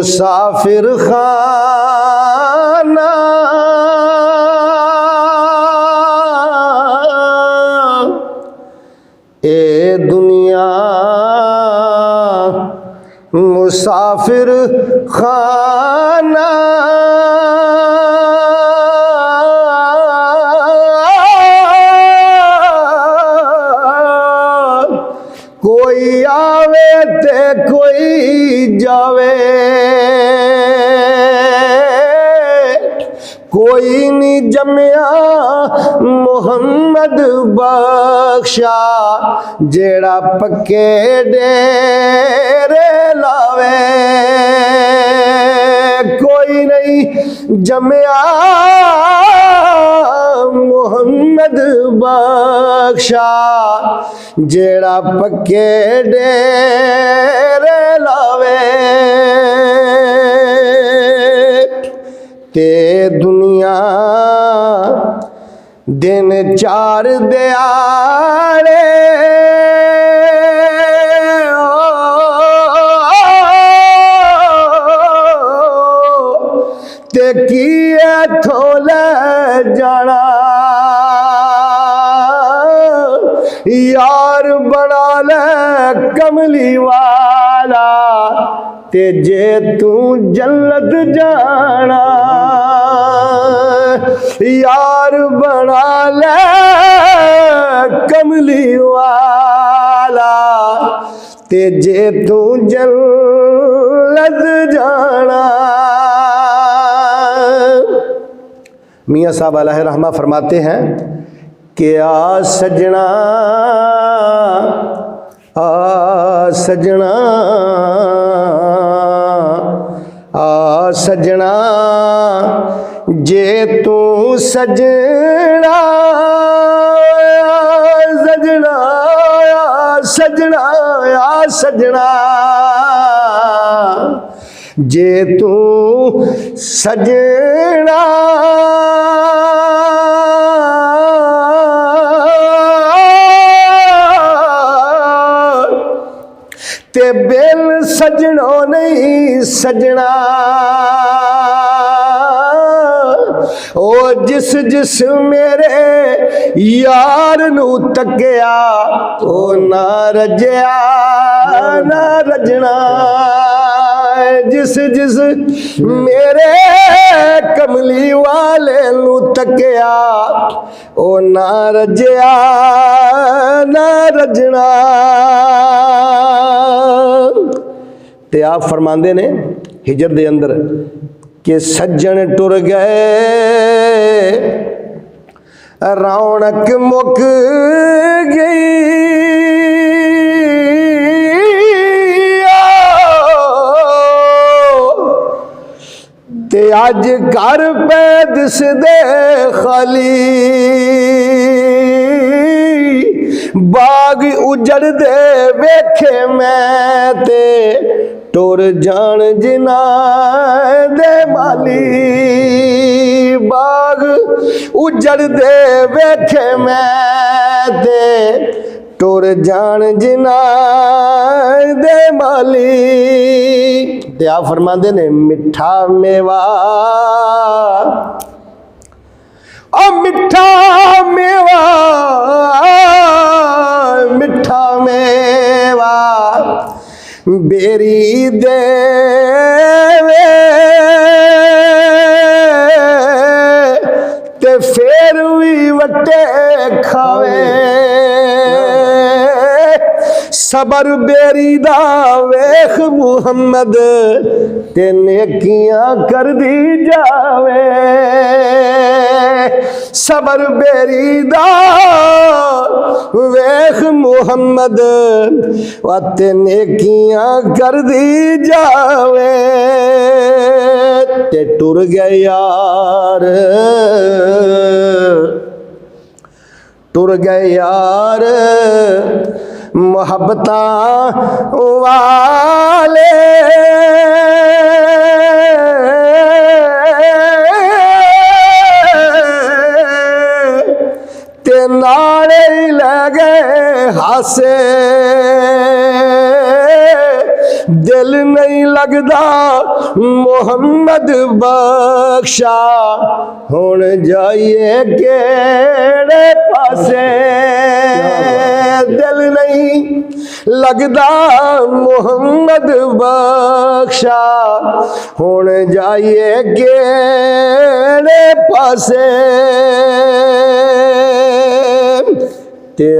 मुसाफिर खाना ए दुनिया मुसाफिर खाना कोई आवे ते कोई जावे, कोई नहीं जम्या मुहम्मद बख्शा जेड़ा पक्के डेरे लावे। कोई नहीं जम्या मुहम्मद बख्शा जेड़ा पक्के डेरे लावे। ते दुनिया दिन चार दिहाड़े ते की इत्थों ले जाना, यार बना ले कमली वाला ते जे तू जन्नत जाना। यार बना ले कमली वाला ते जे तू जन्नत जाना। मियाँ साहब अलैहि रहमा फरमाते हैं कि आ सजना आ सजना आ सजना जे तू सजना सजना सजना आ सजना जे तू सजना ते बिन सजनो नहीं सजना। ओ जिस जिस मेरे यार नू तकिया ओ ना रजया ना रजना। जिस जिस मेरे कमली वाले नू तकिया ओ ना रजया ना रजना। ते आप फरमांदे ने हिजर दे अंदर कि सज्जन टुर गए रौनक मुक गई। ते अज घर पे दिसदे खाली बाग उजड़ दे वेखे मैं ते टुर जान जिना दे माली। बाग उजड़ दे वेखे मैं ते टुर जान जिना दे माली। ते आप फरमाते ने मिठा मेवा ओ मिठा मेवा मिठा मेवा बेरी देवे ते फेर भी वटे खावे। सबर बेरी दा वेख मुहम्मद ते नेकियां कर दी जावे। सबर बेरी दा वेख मुहम्मद ते नेकियां कर दी जावे। ते टुर गए यार टुर गए यार मोहब्बतां वाले। ते नाले ले गए हासे दिल नहीं लगदा मुहम्मद बख्शा, हुण जाइए केड़े पासे। दिल नहीं लगदा मुहम्मद बख्शा, हुण जाइए केड़े पासे। ते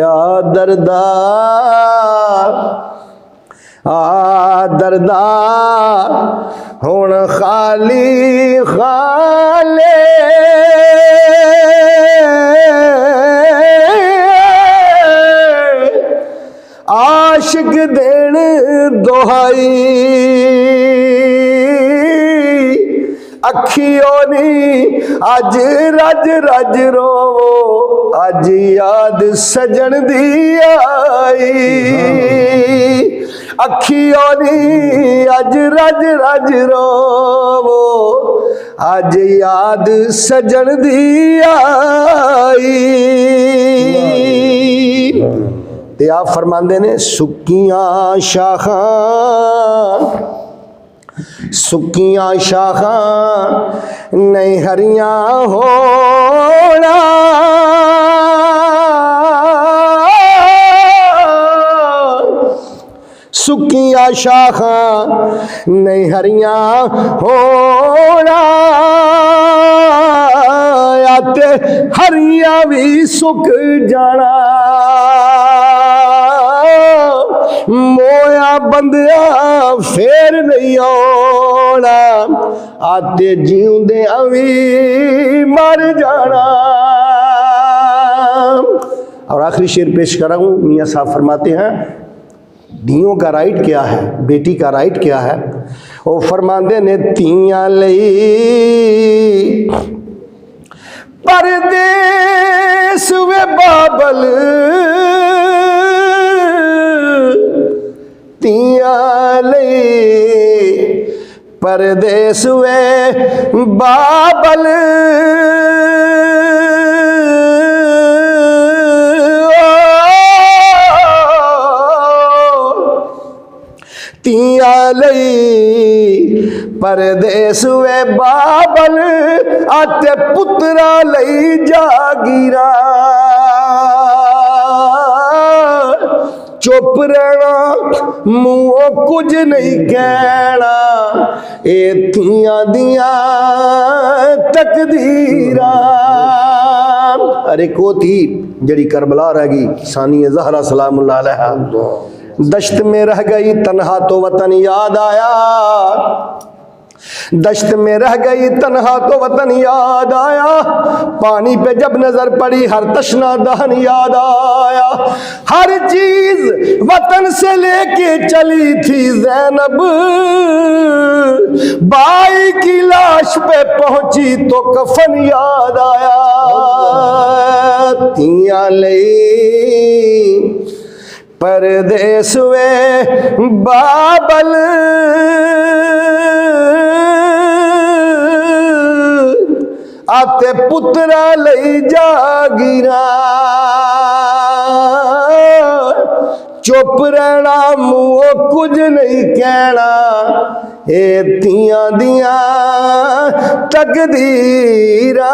दरदा दरदा हुण खाली खाले, आशिक देन दुहाई अखियों नी अज रज रज रोवो, अज याद सजन दी आई। अखियों नी अज रज रज रोवो, अज याद सजन दी आई। ते आप फरमांदे ने सुक्कियां शाखां, सुक्कियां शाखां नहीं हरियां होना, सुक्कियां शाखां नहीं हरियां होना, आते हरियां भी सुक जाना। मोया बंदिया फेर नहीं आना, आते जीउंदे भी मर जाना। और आखिरी शेर पेश कर रहा हूँ। मियाँ साहब फरमाते हैं धीओं का राइट क्या है, बेटी का राइट क्या है। वो फरमाते ने तियां लई परदेस वे बाबल, तियां लई परदेस वे बाबल, तियां लई परदेस वे बाबल, आते पुत्रा लई जागीरा। चुप रहना मुँहों कुछ नहीं कहना, ए थियां दियां तकदीरा। अरे को थी जड़ी करबला रह गई, सानिया ज़हरा सलामुल्लाह अलैहा। दश्त में रह गई तन्हा तो वतन याद आया, दश्त में रह गई तन्हा तो वतन याद आया। पानी पे जब नजर पड़ी हर तशना दहन याद आया। हर चीज वतन से लेके चली थी ज़ैनब, बाई की लाश पे पहुंची तो कफन याद आया। तियां लई परदेस वे बाबल, आते पुत्रा लई जागीरा। चुप रहना मुँह कुछ नहीं कहना, ए तियां दियां तकदीरा।